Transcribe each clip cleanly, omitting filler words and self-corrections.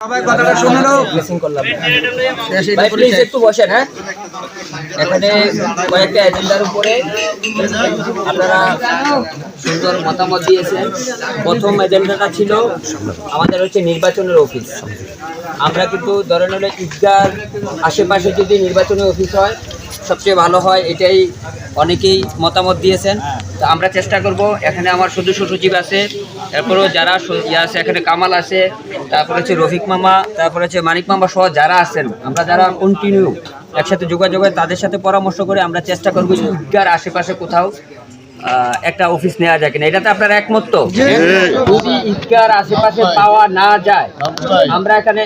সবাই কথাটা শুনে নাও। ভাই প্লিজ একটু বসেন। হ্যাঁ, এখানে কয়েকটা এজেন্ডার উপরে আপনারা সুন্দর মতামত দিয়েছেন। প্রথম এজেন্ডাটা ছিল আমাদের হচ্ছে নির্বাচনের অফিস। আমরা কিন্তু ধরেন হলে ঈদগার আশেপাশে যদি নির্বাচনী অফিস হয় সবচেয়ে ভালো হয়, এটাই অনেকেই মতামত দিয়েছেন। তো আমরা চেষ্টা করব। এখানে আমার সদস্য সচিব আছে, তারপরেও যারা আছে, এখানে কামাল আছে, তারপরে হচ্ছে রফিক মামা, তারপরে হচ্ছে মানিক মামা সহ যারা আছেন, আমরা যারা কন্টিনিউ একসাথে যোগাযোগ হয় তাদের সাথে পরামর্শ করে আমরা চেষ্টা করবো ঈদগার আশেপাশে কোথাও একটা অফিস নেওয়া যায় কিনা। এটাতে আপনারা একমত তো? যদি ঈদগার আশেপাশে পাওয়া না যায় আমরা এখানে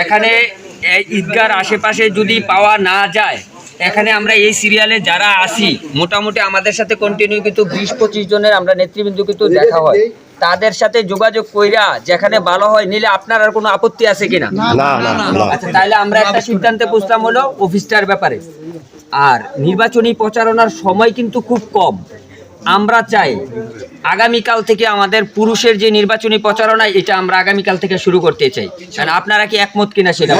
এখানে ঈদগার আশেপাশে যদি পাওয়া না যায়, এখানে আমরা এই সিরিয়ালে যারা আসি মোটামুটি আমাদের সাথে কন্টিনিউ কিন্তু 20-25 জনের আমরা নেতৃবৃন্দ কিন্তু দেখা হয়, তাদের সাথে যোগাযোগ কইরা যেখানে ভালো হয় নিলে আপনার আর কোনো আপত্তি আছে কিনা? আচ্ছা, তাহলে আমরা একটা সিদ্ধান্তে পৌঁছলাম হলো অফিসটার ব্যাপারে। আর নির্বাচনী প্রচারণার সময় কিন্তু খুব কম। আমরা চাই আগামীকাল থেকে আমাদের পুরুষের যে নির্বাচনী প্রচারণা এটা আমরা আগামীকাল থেকে শুরু করতে চাই। কারণ আপনারা কি একমত কিনা সেটা?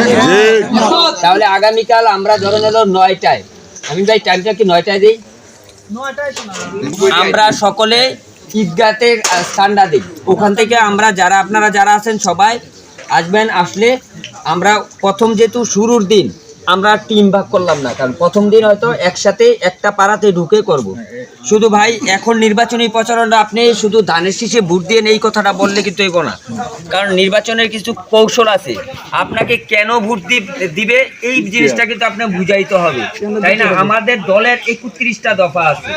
তাহলে আগামীকাল আমরা ধরেন হলো 9টায়, আমি ভাই টাইমটা কি 9টায় দিই, আমরা সকলে ঈদগাতে স্থানটা দিই। ওখান থেকে আমরা যারা আপনারা যারা আছেন সবাই আসবেন। আসলে আমরা প্রথম যেহেতু শুরুর দিন আমরা টিম ভাগ করলাম না, কারণ প্রথম দিন হয়তো একসাথে একটা পাড়াতে ঢুকে করব। শুধু ভাই এখন নির্বাচনী প্রচারণা আপনি শুধু ধানের শীষে ভোট দিয়ে এই কথাটা বললে কিন্তু এগো না, কারণ নির্বাচনের কিছু কৌশল আছে। আপনাকে কেন ভোট দিবে এই জিনিসটা কিন্তু আপনি বুঝাইতে হবে, তাই না? আমাদের দলের 31টা দফা আছে,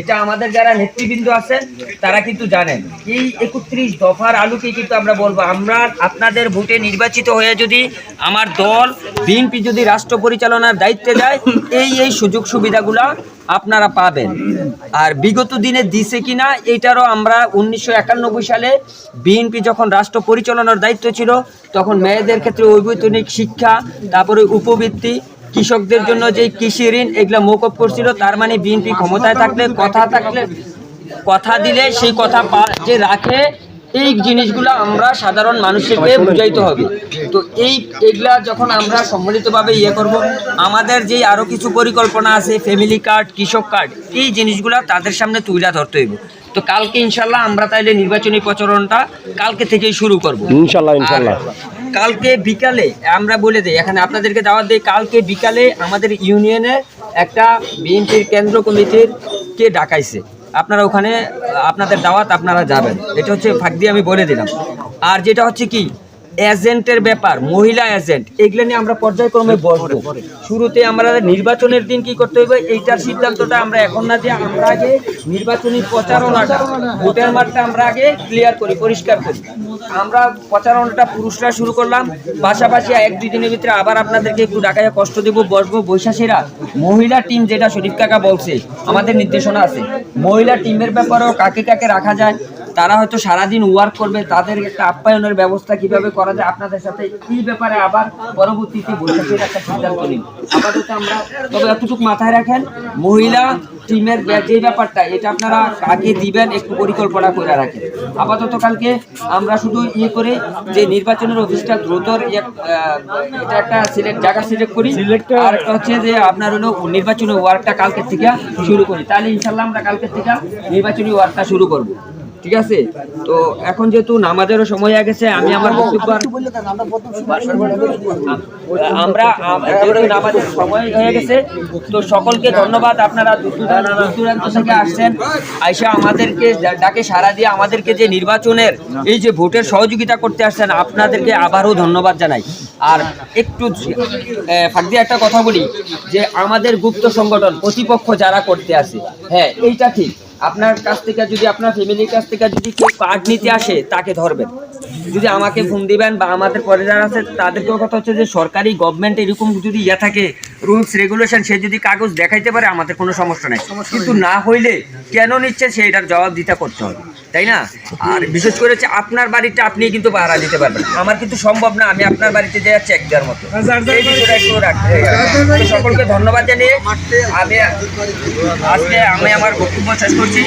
এটা আমাদের যারা নেতৃবৃন্দ আছেন তারা কিন্তু জানেন। এই 31 দফার আলোকে কিন্তু আমরা বলবো, আমরা আপনাদের ভোটে নির্বাচিত হয়ে যদি আমার দল বিএনপি যদি রাষ্ট্র পরিচালনার দায়িত্বে দেয় এই সুযোগ সুবিধাগুলা আপনারা পাবেন। আর বিগত দিনে দিছে কিনা এইটারও আমরা 1991 সালে বিএনপি যখন রাষ্ট্র পরিচালনার দায়িত্ব ছিল তখন মেয়েদের ক্ষেত্রে অবৈতনিক শিক্ষা, তারপরে উপবৃত্তি, কৃষকদের জন্য যে কৃষি ঋণ এগুলা মওকুফ করছিল। তার মানে বিএনপি ক্ষমতায় থাকলে কথা দিলে সেই কথা যে রাখে, এই জিনিসগুলো আমরা সাধারণ মানুষকে বুঝাইতে হবে। তো এইগুলা যখন আমরা সম্মিলিতভাবে করব, আমাদের যে আরও কিছু পরিকল্পনা আছে, ফ্যামিলি কার্ড, কৃষক কার্ড, এই জিনিসগুলো তাদের সামনে তুলে ধরতে হইব। তো কালকে ইনশাল্লাহ আমরা তাইলে নির্বাচনী প্রচারণটা কালকে থেকেই শুরু করবো ইনশাল্লাহ। কালকে বিকালে আমরা বলে দিই, এখানে আপনাদেরকে দাওয়াত দিই, কালকে বিকালে আমাদের ইউনিয়নের একটা বিএনপির কেন্দ্র কমিটির কে ডাকাইছে, আপনারা ওখানে আপনাদের দাওয়াত, আপনারা যাবেন। এটা হচ্ছে ফাঁক দিয়ে আমি বলে দিলাম। আর যেটা হচ্ছে কি এজেন্টের ব্যাপার, মহিলা এজেন্ট, এগুলো নিয়ে আমরা পর্যায়ক্রমে বসবো। শুরুতে আমরা নির্বাচনের দিন কি করতে হবে এইটার সিদ্ধান্তটা আমরা এখন না দিয়ে আমরা আগে নির্বাচনী প্রচারণাটা, ভোটের মাঠটা আমরা আগে ক্লিয়ার করি, পরিষ্কার করি। আমরা প্রচারণাটা পুরুষরা শুরু করলাম, পাশাপাশি 1-2 দিনের ভিতরে আবার আপনাদেরকে একটু ঢাকায় কষ্ট দেবো, বসবো। বৈশাখীরা মহিলা টিম, যেটা শরীফ কাকা বলছে আমাদের নির্দেশনা আছে, মহিলা টিমের ব্যাপারেও কাকে কাকে রাখা যায়, তারা হয়তো সারাদিন ওয়ার্ক করবে, তাদের একটা আপ্যায়নের ব্যবস্থা কিভাবে করা যায় আপনাদের সাথে এই ব্যাপারে আবার পরবর্তীতে বৈঠকের একটা সিদ্ধান্ত নিন। আপাতত আমরা তবে এতটুকু মাথায় রাখেন, মহিলা টিমের যে ব্যাপারটা এটা আপনারা কাকে দিবেন একটু পরিকল্পনা করে রাখেন। আপাতত কালকে আমরা শুধু করে যে নির্বাচনের অফিসটা দ্রুত এটা একটা জায়গা সিলেক্ট করি, আর একটা হচ্ছে যে আপনার হলো নির্বাচনী ওয়ার্কটা কালকে থেকে শুরু করি। তাহলে ইনশাল্লাহ আমরা কালকে থেকে নির্বাচনী ওয়ার্কটা শুরু করব, ঠিক আছে? তো এখন যেহেতু নামাজেরও সময় হয়ে গেছে, আমি আমার বক্তব্য আমরা যেহেতু নামাজের সময় হয়ে গেছে, তো সকলকে ধন্যবাদ। আপনারা দূর দূরান্ত থেকে আসছেন, আইসা আমাদেরকে ডাকে সাড়া দিয়ে আমাদেরকে যে নির্বাচনের এই যে ভোটের সহযোগিতা করতে আসছেন, আপনাদেরকে আবারও ধন্যবাদ জানাই। আর একটু ফাঁক দিয়ে একটা কথা বলি যে আমাদের গুপ্ত সংগঠন প্রতিপক্ষ যারা করতে আসে, হ্যাঁ এইটা ঠিক, আপনার কাছ থেকে যদি আপনার ফ্যামিলির কাছ থেকে যদি কেউ কার্ড নিতে আসে তাকে ধরবেন, যদি আমাকে ফোন দিবেন বা আমাদের পরে যারা আছে তাদেরকেও কথা হচ্ছে যে সরকারি গভর্নমেন্ট এরকম যদি ইয়ে থাকে রুলস রেগুলেশন, সে যদি কাগজ দেখাইতে পারে আমাদের কোনো সমস্যা নেই, কিন্তু না হইলে কেন নিচ্ছে সেইটার জবাব দিতে করতে হবে, তাই না? আর বিশেষ করে হচ্ছে আপনার বাড়িটা আপনি কিন্তু ভাড়া দিতে পারবেন, আমার কিন্তু সম্ভব না আমি আপনার বাড়িতে যাই চেক দেওয়ার মতো। এই বিষয়টা একটু রাখতে হবে। তো সকলকে ধন্যবাদ জানিয়ে আমি আজকে আমার বক্তব্য শেষ করছি।